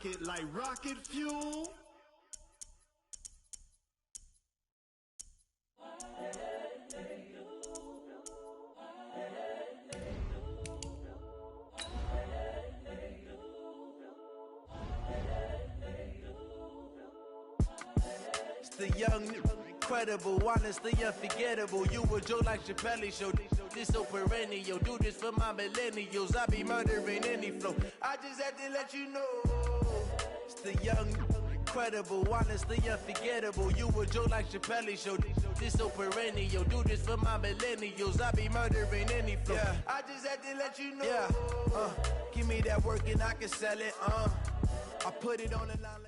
it like rocket fuel. The young, incredible, honestly unforgettable. You a Joe like Chappelle show. This so perennial. Do this for my millennials. I be murdering any flow. I just had to let you know. It's the young, incredible, honestly unforgettable. You a Joe like Chappelle show. This so perennial. Do this for my millennials. I be murdering any flow. Yeah. I just had to let you know. Yeah. Give me that work and I can sell it. I put it on the line.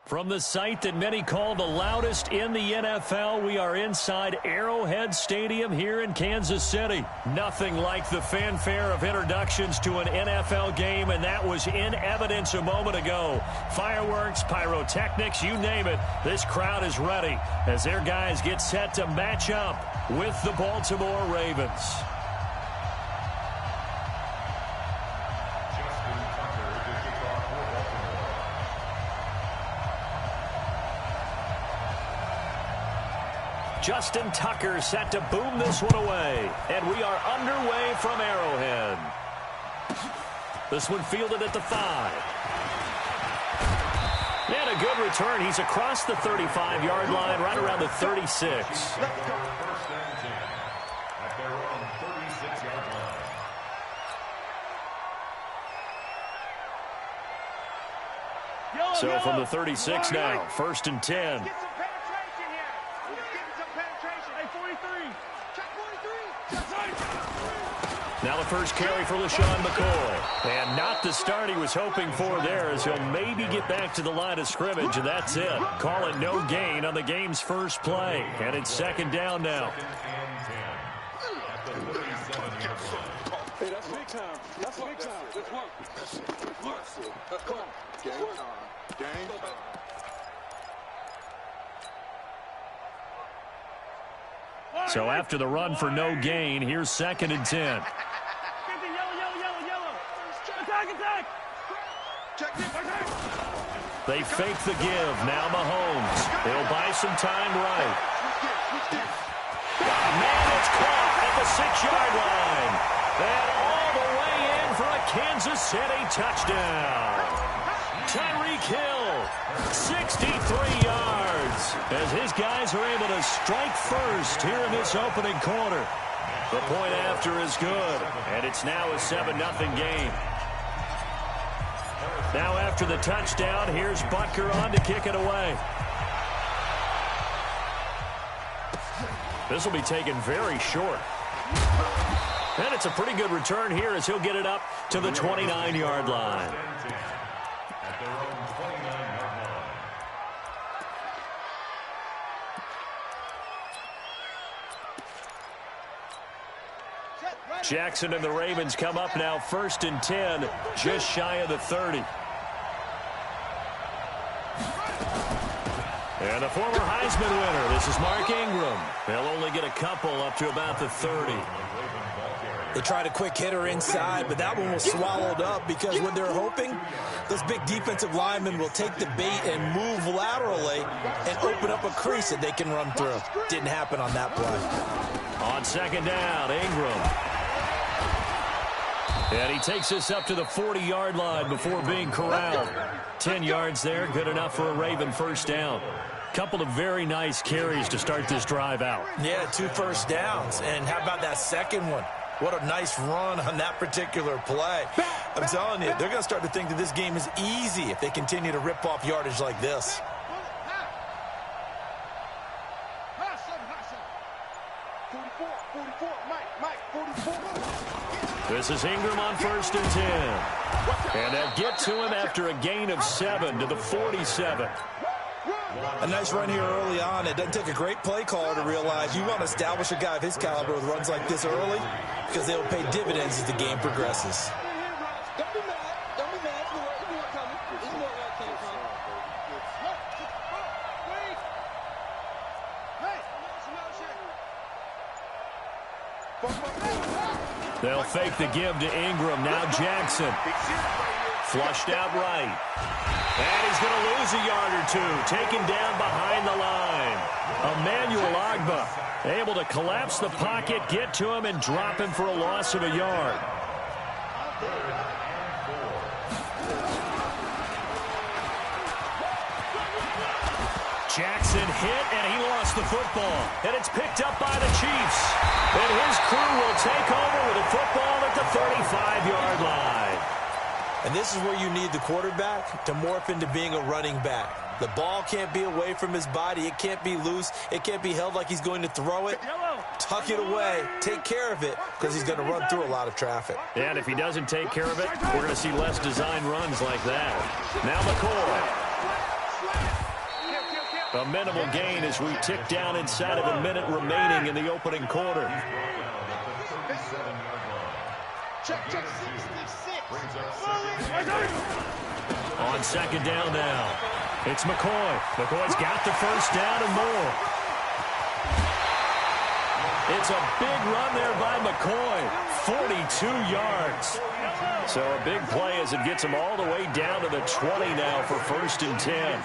From the site that many call the loudest in the NFL, we are inside Arrowhead Stadium here in Kansas City. Nothing like the fanfare of introductions to an NFL game, and that was in evidence a moment ago. Fireworks, pyrotechnics, you name it. This crowd is ready as their guys get set to match up with the Baltimore Ravens. Justin Tucker set to boom this one away. And we are underway from Arrowhead. This one fielded at the 5. And a good return. He's across the 35-yard line, right around the 36. So from the 36 now, 1st and 10. Now the first carry for LaShawn McCoy. And not the start he was hoping for there, as he'll maybe get back to the line of scrimmage, and that's it. Call it no gain on the game's first play. And it's 2nd down now. Hey, that's big time. That's big time. Come on. Game. So after the run for no gain, here's 2nd and 10. They fake the give. Now Mahomes. He'll buy some time right. Man, it's caught at the 6-yard line. And all the way in for a Kansas City touchdown. Tyreek Hill, 63 yards, as his guys are able to strike first here in this opening quarter. The point after is good, and it's now a 7-0 game. Now after the touchdown, here's Butker on to kick it away. This will be taken very short. And it's a pretty good return here as he'll get it up to the 29-yard line. Jackson and the Ravens come up now 1st and 10, just shy of the 30. And the former Heisman winner, this is Mark Ingram. They'll only get a couple up to about the 30. They tried a quick hitter inside, but that one was swallowed up because what they're hoping, those big defensive linemen will take the bait and move laterally and open up a crease that they can run through. Didn't happen on that play. On 2nd down, Ingram. And he takes this up to the 40-yard line before being corralled. 10 yards there, good enough for a Raven first down. Couple of very nice carries to start this drive out. Yeah, 2 first downs. And how about that second one? What a nice run on that particular play. I'm telling you, they're going to start to think that this game is easy if they continue to rip off yardage like this. This is Ingram on 1st and 10. And they'll get to him after a gain of 7 to the 47. A nice run here early on. It doesn't take a great play caller to realize you want to establish a guy of his caliber with runs like this early because they will pay dividends as the game progresses. Don't be mad. Don't be mad. You know where coming. You know where it came from. They'll fake the give to Ingram. Now Jackson. Flushed out right. And he's going to lose a yard or two. Taken down behind the line. Emmanuel Agba able to collapse the pocket, get to him, and drop him for a loss of a yard. Jackson hit, and he lost the football. And it's picked up by the Chiefs. And his crew will take over with a football at the 35-yard line. And this is where you need the quarterback to morph into being a running back. The ball can't be away from his body. It can't be loose. It can't be held like he's going to throw it. Tuck it away. Take care of it, because he's going to run through a lot of traffic. And if he doesn't take care of it, we're going to see less design runs like that. Now McCoy. A minimal gain as we tick down inside of a minute remaining in the opening quarter. Check 66. On second down now. It's McCoy. McCoy's got the first down and more. It's a big run there by McCoy. 42 yards. So a big play as it gets him all the way down to the 20 now for 1st and 10.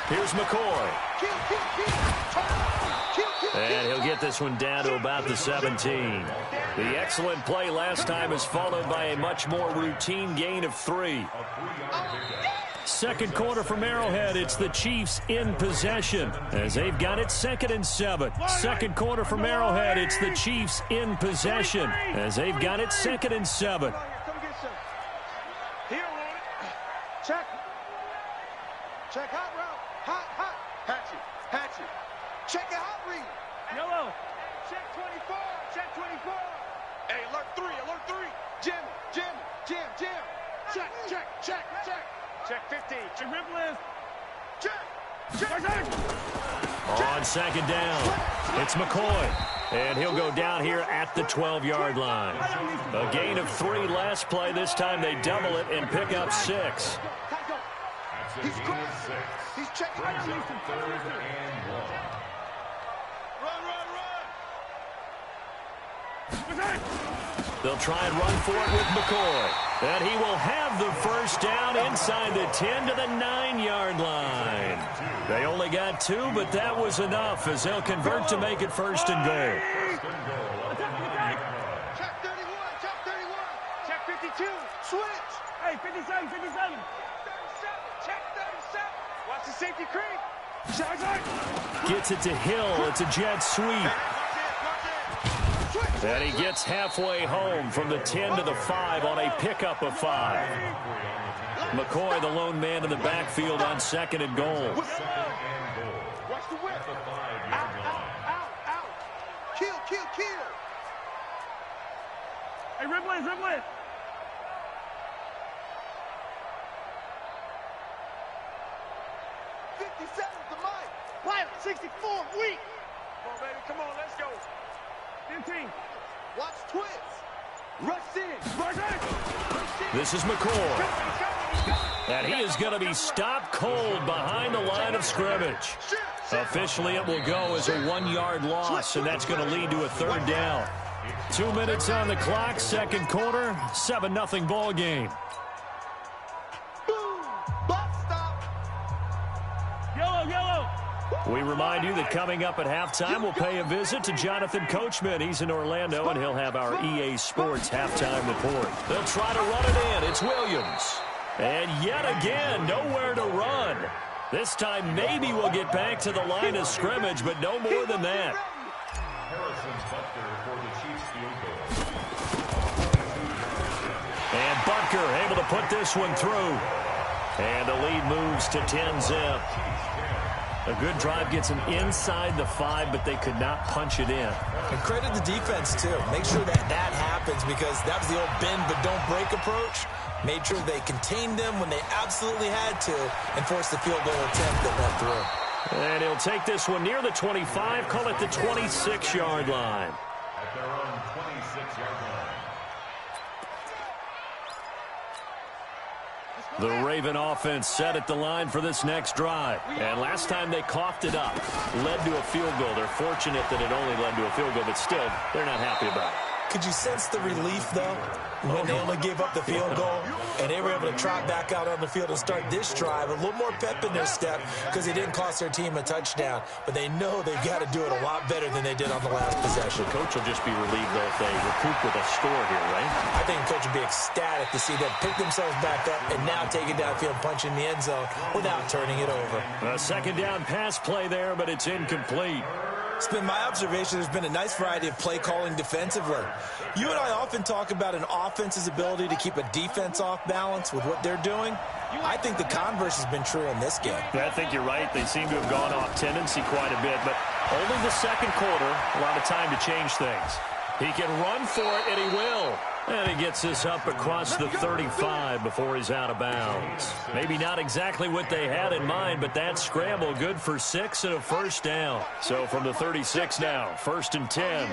Here's McCoy. And he'll get this one down to about the 17. The excellent play last time is followed by a much more routine gain of 3. Second quarter from Arrowhead. It's the Chiefs in possession as they've got it 2nd and 7. Second quarter from Arrowhead. It's the Chiefs in possession as they've got it 2nd and 7. Check. Check hot route. Hot. Hatchet. Check a hot read. Yellow. Check 24. Check 24. Hey, alert 3. Jim. Check. Check 15. Check Ripley. Check. On second down, it's McCoy. And he'll go down here at the 12-yard line. A gain of 3 last play. This time they double it and pick up 6. He's checking. Run. They'll try and run for it with McCoy. And he will have the first down inside the 10 to the 9-yard line. They only got 2, but that was enough as they'll convert to make it 1st and goal. Check 31. Check 52. Switch. Hey, 57. 37. Check 37. Watch the safety creep. Gets it to Hill. It's a jet sweep. And he gets halfway home from the 10 to the 5 on a pickup of 5. McCoy, the lone man in the backfield on 2nd and goal. Watch the whip. Out. Kill. Hey, Ripley. 57 to Mike. Pilot 64, weak. Come on, baby. Come on, let's go. 15. Watch twist. Rush in. This is McCoy. And he is going to be stopped cold behind the line of scrimmage. Officially, it will go as a 1-yard loss, and that's going to lead to a 3rd down. 2 minutes on the clock, 2nd quarter, 7-0 ball game. We remind you that coming up at halftime, we'll pay a visit to Jonathan Coachman. He's in Orlando, and he'll have our EA Sports halftime report. They'll try to run it in. It's Williams. And yet again, nowhere to run. This time, maybe we'll get back to the line of scrimmage, but no more than that. And Butker able to put this one through. And the lead moves to 10-zip. A good drive gets them inside the 5, but they could not punch it in. And credit the defense, too. Make sure that happens, because that was the old bend but don't break approach. Made sure they contained them when they absolutely had to and forced the field goal attempt that went through. And he'll take this one near the 25, call it the 26-yard line. At their own 26-yard line. The Raven offense set at the line for this next drive. And last time they coughed it up, led to a field goal. They're fortunate that it only led to a field goal, but still, they're not happy about it. Could you sense the relief, though, when they only gave up the field goal and they were able to trot back out on the field and start this drive? A little more pep in their step because they didn't cost their team a touchdown, but they know they've got to do it a lot better than they did on the last possession. The coach will just be relieved, though, if they recoup with a score here, right? I think the coach would be ecstatic to see them pick themselves back up and now take it downfield, punch in the end zone without turning it over. A second down pass play there, but it's incomplete. It's been my observation there's been a nice variety of play calling defensively. You and I often talk about an offense's ability to keep a defense off balance with what they're doing. I think the converse has been true in this game. I think you're right. They seem to have gone off tendency quite a bit, but only the second quarter, a lot of time to change things. He can run for it, and he will. And he gets this up across the 35 before he's out of bounds. Maybe not exactly what they had in mind, but that scramble good for 6 and a first down. So from the 36 now, 1st and 10.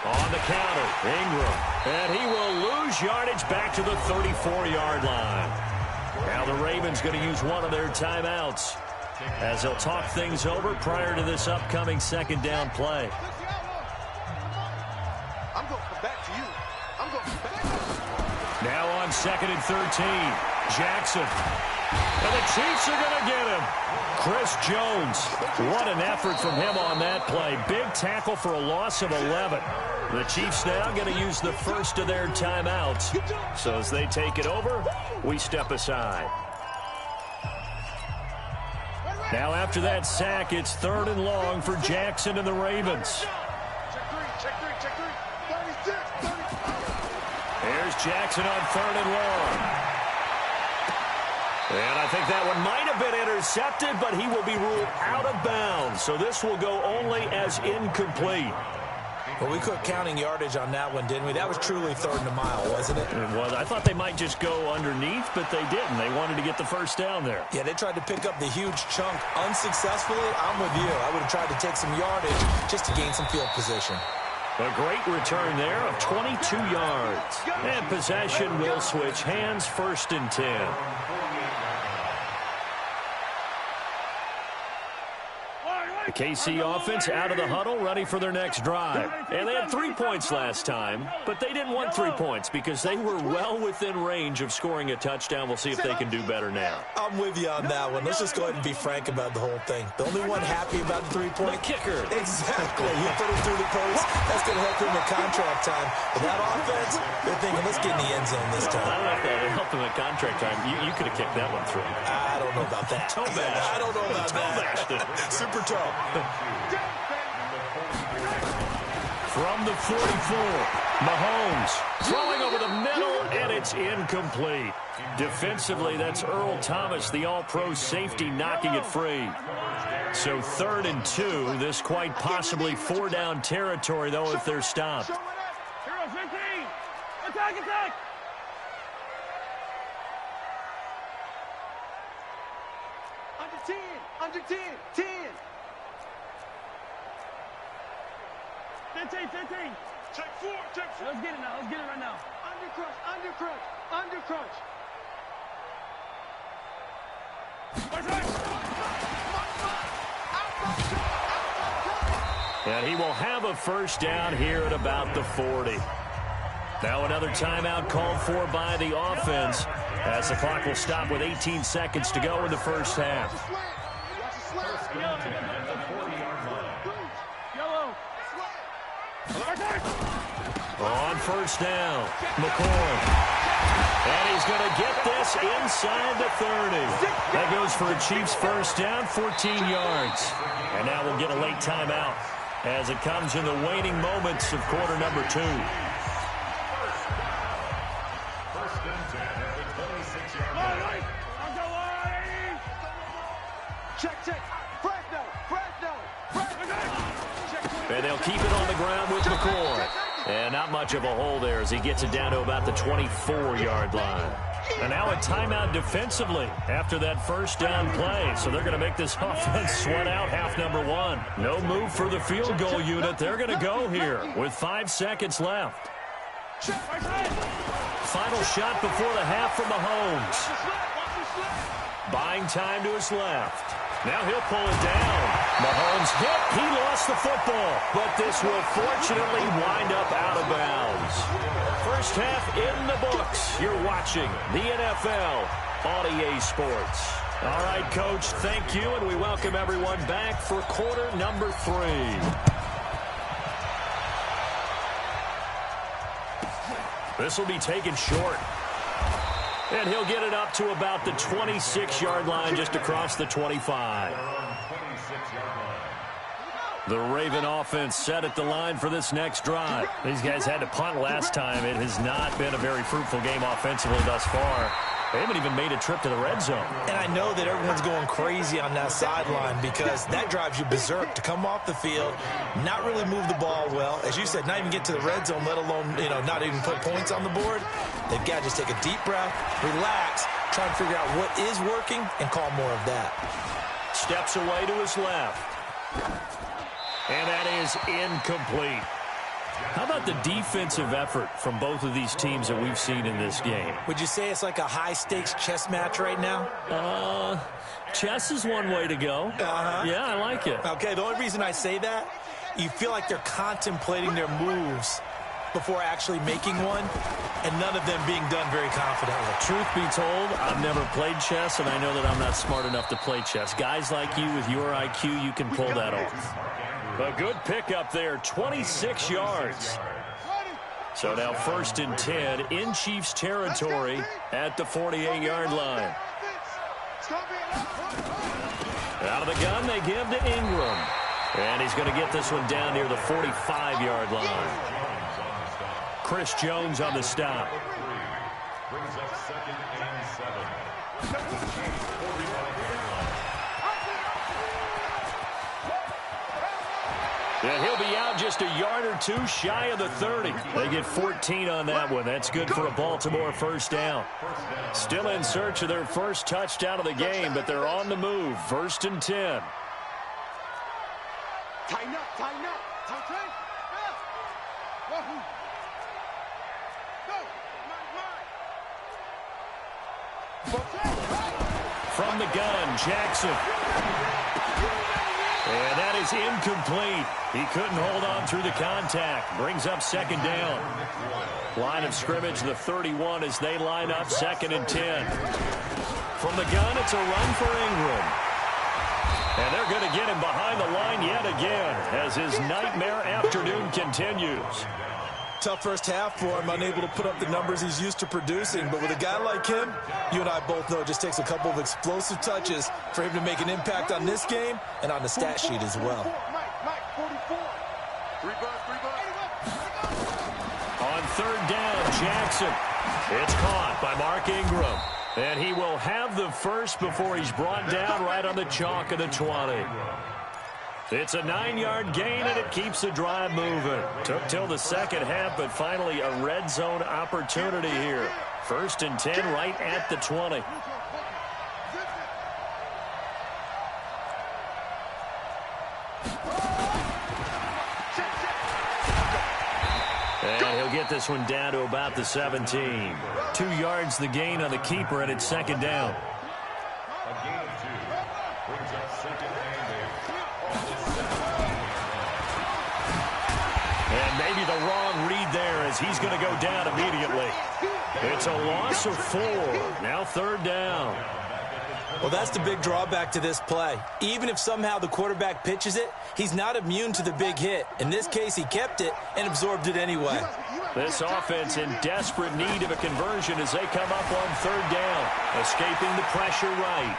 On the counter, Ingram. And he will lose yardage back to the 34-yard line. Now the Ravens going to use one of their timeouts as they'll talk things over prior to this upcoming second down play. Now on 2nd and 13, Jackson. And the Chiefs are going to get him. Chris Jones. What an effort from him on that play. Big tackle for a loss of 11. The Chiefs now going to use the first of their timeouts. So as they take it over, we step aside. Now after that sack, it's 3rd and long for Jackson and the Ravens. Here's Jackson on 3rd and long. And I think that one might have been intercepted, but he will be ruled out of bounds. So this will go only as incomplete. Well, we quit counting yardage on that one, didn't we? That was truly 3rd and a mile, wasn't it? It was. I thought they might just go underneath, but they didn't. They wanted to get the first down there. Yeah, they tried to pick up the huge chunk unsuccessfully. I'm with you. I would have tried to take some yardage just to gain some field position. A great return there of 22 yards. And possession will switch hands, 1st and 10. The KC offense out of the huddle, ready for their next drive. And they had 3 points last time, but they didn't want 3 points because they were well within range of scoring a touchdown. We'll see if they can do better now. I'm with you on that one. Let's just go ahead and be frank about the whole thing. The only one happy about the 3-point kicker. Exactly. He put him through the post. That's going to help him in contract time. But that offense, they're thinking, let's get in the end zone this time. I don't know if that would help him in contract time. You could have kicked that one through. I don't know about that. Toe bash. I don't know about that. Super toe. From the 44, Mahomes throwing over the middle, and it's incomplete. Defensively, that's Earl Thomas, the all-pro safety, knocking it free. So 3rd and 2, this quite possibly 4-down territory, though, if they're stopped. Attack! Under 10, 10. 15. Check 4. Let's get it now. Let's get it right now. Under crunch. And he will have a first down here at about the 40. Now another timeout called for by the offense as the clock will stop with 18 seconds to go in the first half. On first down, McCoy. And he's going to get this inside the 30. That goes for a Chiefs first down, 14 yards. And now we'll get a late timeout as it comes in the waning moments of quarter number 2. Check. And they'll keep it on the ground with McCoy. And not much of a hole there as he gets it down to about the 24-yard line. And now a timeout defensively after that first down play. So they're going to make this offense sweat out half number 1. No move for the field goal unit. They're going to go here with 5 seconds left. Final shot before the half from Mahomes. Buying time to his left. Now he'll pull it down. Mahomes hit. He lost the football. But this will fortunately wind up out of bounds. First half in the books. You're watching the NFL on EA Sports. All right, Coach, thank you, and we welcome everyone back for quarter number 3. This will be taken short. And he'll get it up to about the 26-yard line, just across the 25. The Raven offense set at the line for this next drive. These guys had to punt last time. It has not been a very fruitful game offensively thus far. They haven't even made a trip to the red zone. And I know that everyone's going crazy on that sideline because that drives you berserk to come off the field, not really move the ball well. As you said, not even get to the red zone, let alone, not even put points on the board. They've got to just take a deep breath, relax, try and figure out what is working, and call more of that. Steps away to his left. And that is incomplete. How about the defensive effort from both of these teams that we've seen in this game? Would you say it's like a high-stakes chess match right now? Chess is one way to go. Yeah, I like it. Okay, the only reason I say that, you feel like they're contemplating their moves before actually making one, and none of them being done very confidently. Truth be told, I've never played chess, and I know that I'm not smart enough to play chess. Guys like you with your IQ, you can pull that off. A good pickup there, 26 yards. So now 1st and 10 in Chiefs territory at the 48-yard line. Out of the gun, they give to Ingram. And he's going to get this one down near the 45-yard line. Chris Jones on the stop. Brings up 2nd and 7. Yeah, he'll be out just a yard or two shy of the 30. They get 14 on that one. That's good for a Baltimore first down. Still in search of their first touchdown of the game, but they're on the move. 1st and 10. Tighten up, tighten up. Tighten. From the gun, Jackson. And that is incomplete. He couldn't hold on through the contact. Brings up 2nd down. Line of scrimmage, the 31 as they line up 2nd and 10. From the gun, it's a run for Ingram. And they're going to get him behind the line yet again as his nightmare afternoon continues. Tough first half for him, unable to put up the numbers he's used to producing. But with a guy like him, you and I both know it just takes a couple of explosive touches for him to make an impact on this game and on the stat sheet as well. On 3rd down, Jackson. It's caught by Mark Ingram. And he will have the first before he's brought down right on the chalk of the 20. It's a 9-yard gain, and it keeps the drive moving. Took till the second half, but finally a red zone opportunity here. 1st and 10 right at the 20. And he'll get this one down to about the 17. 2 yards the gain on the keeper, and it's 2nd down. A gain of 2. Brings up 2nd and 8. And maybe the wrong read there as he's going to go down immediately. It's a loss of 4. Now 3rd down. Well, that's the big drawback to this play. Even if somehow the quarterback pitches it, he's not immune to the big hit. In this case, he kept it and absorbed it anyway. This offense in desperate need of a conversion as they come up on 3rd down. Escaping the pressure right.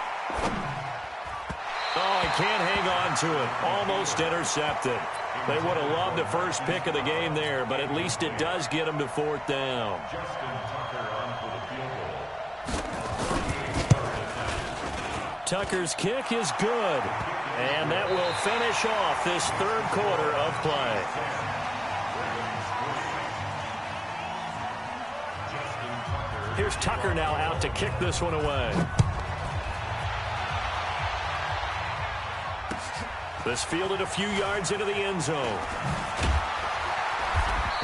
Oh, he can't hang on to it. Almost intercepted. They would have loved the first pick of the game there, but at least it does get them to 4th down. Tucker's kick is good, and that will finish off this 3rd quarter of play. Here's Tucker now out to kick this one away. This fielded a few yards into the end zone.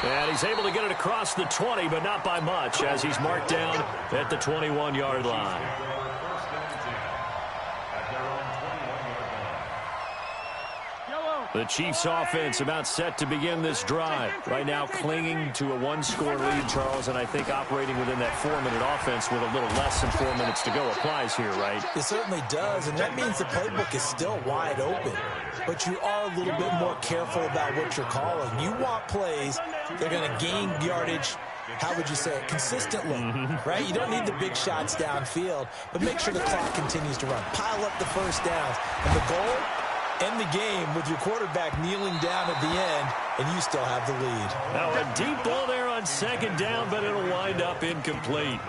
And he's able to get it across the 20, but not by much, as he's marked down at the 21-yard line. The Chiefs offense about set to begin this drive. Right now clinging to a one-score lead, Charles, and I think operating within that 4-minute offense with a little less than 4 minutes to go applies here, right? It certainly does, and that means the playbook is still wide open. But you are a little bit more careful about what you're calling. You want plays they're going to gain yardage, how would you say it, consistently, right? You don't need the big shots downfield, but make sure the clock continues to run. Pile up the first downs. And the goal, end the game with your quarterback kneeling down at the end, and you still have the lead. Now a deep ball there on second down, but it'll wind up incomplete.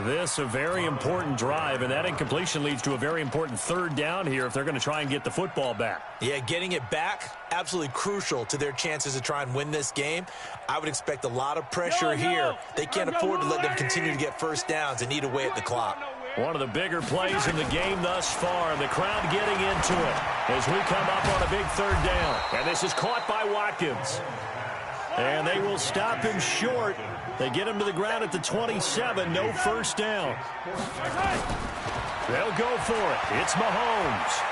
This a very important drive, and that incompletion leads to a very important third down here if they're going to try and get the football back. Yeah, getting it back, absolutely crucial to their chances to try and win this game. I would expect a lot of pressure here. They can't afford to let them continue to get first downs and eat away at the clock. One of the bigger plays in the game thus far. The crowd getting into it as we come up on a big third down. And this is caught by Watkins. And they will stop him short. They get him to the ground at the 27. No first down. They'll go for it. It's Mahomes.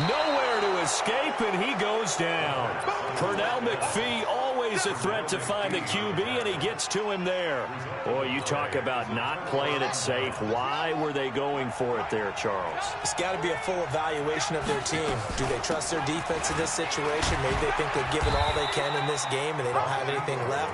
Nowhere to escape, and he goes down. Pernell McPhee, always a threat to find the QB, and he gets to him there. Boy, you talk about not playing it safe. Why were they going for it there, Charles? It's got to be a full evaluation of their team. Do they trust their defense in this situation? Maybe they think they've given all they can in this game and they don't have anything left.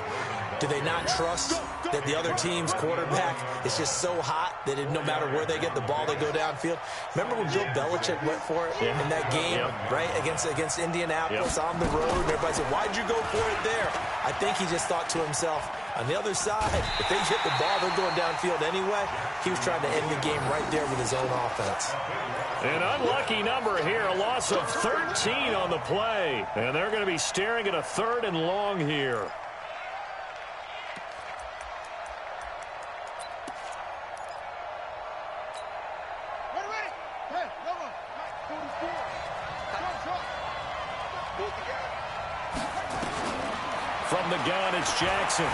Do they not trust that the other team's quarterback is just so hot that no matter where they get the ball, they go downfield? Remember when Bill Belichick went for it in that game, right, against Indianapolis on the road? And everybody said, why'd you go for it there? I think he just thought to himself, on the other side, if they get the ball, they're going downfield anyway. He was trying to end the game right there with his own offense. An unlucky number here, a loss of 13 on the play. And they're going to be staring at a 3rd and long here. From the gun, it's Jackson.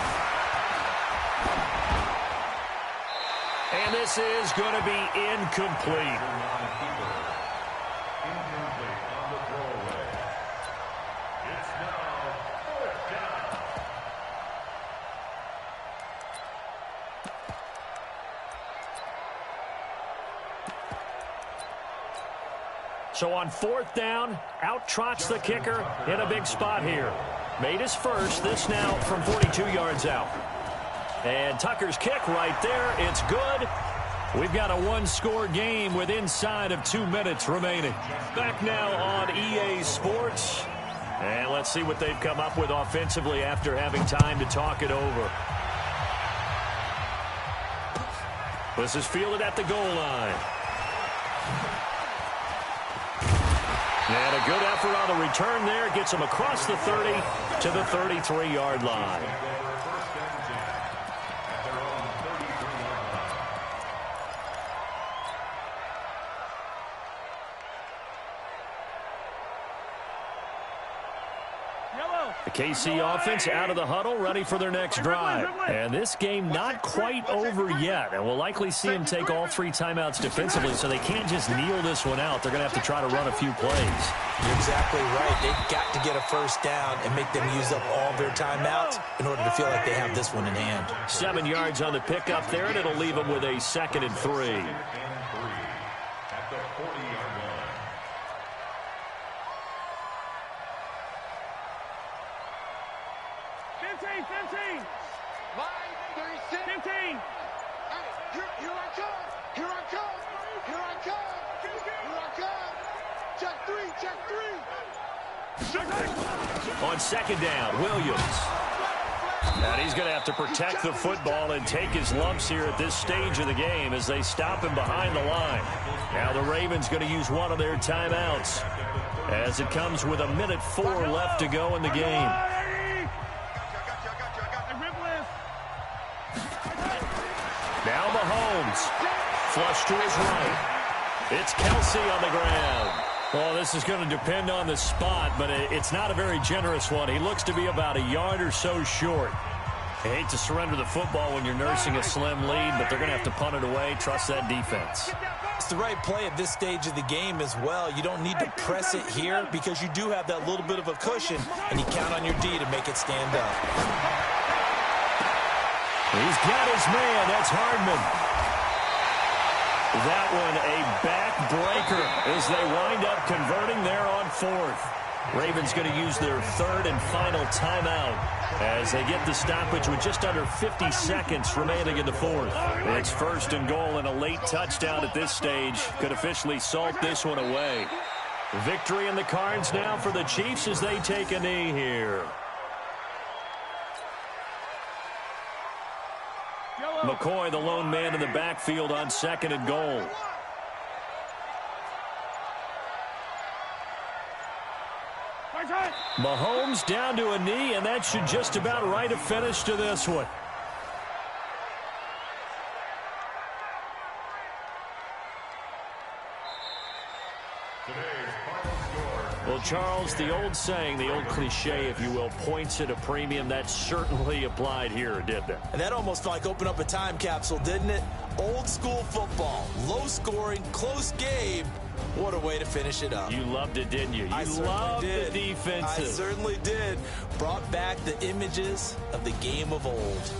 And this is going to be incomplete. So on 4th down, out trots the kicker in a big spot here. Made his first, this now from 42 yards out. And Tucker's kick right there, it's good. We've got a one-score game with inside of 2 minutes remaining. Back now on EA Sports. And let's see what they've come up with offensively after having time to talk it over. This is fielded at the goal line. And a good effort on the return there. Gets him across the 30 to the 33-yard line. The KC offense out of the huddle, ready for their next drive. And this game not quite over yet. And we'll likely see them take all 3 timeouts defensively, so they can't just kneel this one out. They're going to have to try to run a few plays. You're exactly right. They've got to get a first down and make them use up all their timeouts in order to feel like they have this one in hand. 7 yards on the pickup there, and it'll leave them with a 2nd and 3. On 2nd down, Williams. And he's going to have to protect the football and take his lumps here at this stage of the game as they stop him behind the line. Now the Ravens going to use one of their timeouts as it comes with 1:04 left to go in the game. Now Mahomes. Flush to his right. It's Kelsey on the ground. Well, this is going to depend on the spot, but it's not a very generous one. He looks to be about a yard or so short. I hate to surrender the football when you're nursing a slim lead, but they're going to have to punt it away. Trust that defense. It's the right play at this stage of the game as well. You don't need to press it here because you do have that little bit of a cushion, and you count on your D to make it stand up. He's got his man. That's Hardman. That one a backbreaker as they wind up converting there on fourth. Ravens going to use their third and final timeout as they get the stoppage with just under 50 seconds remaining in the fourth. It's first and goal, and a late touchdown at this stage could officially salt this one away. Victory in the cards now for the Chiefs as they take a knee here. McCoy, the lone man in the backfield on second and goal. Mahomes down to a knee, and that should just about write a finish to this one. Well, Charles, the old saying, the old cliche, if you will, points at a premium, that certainly applied here, didn't it? And that almost like opened up a time capsule, didn't it? Old school football, low scoring, close game. What a way to finish it up. You loved it, didn't you? You loved the defenses. I certainly did. Brought back the images of the game of old.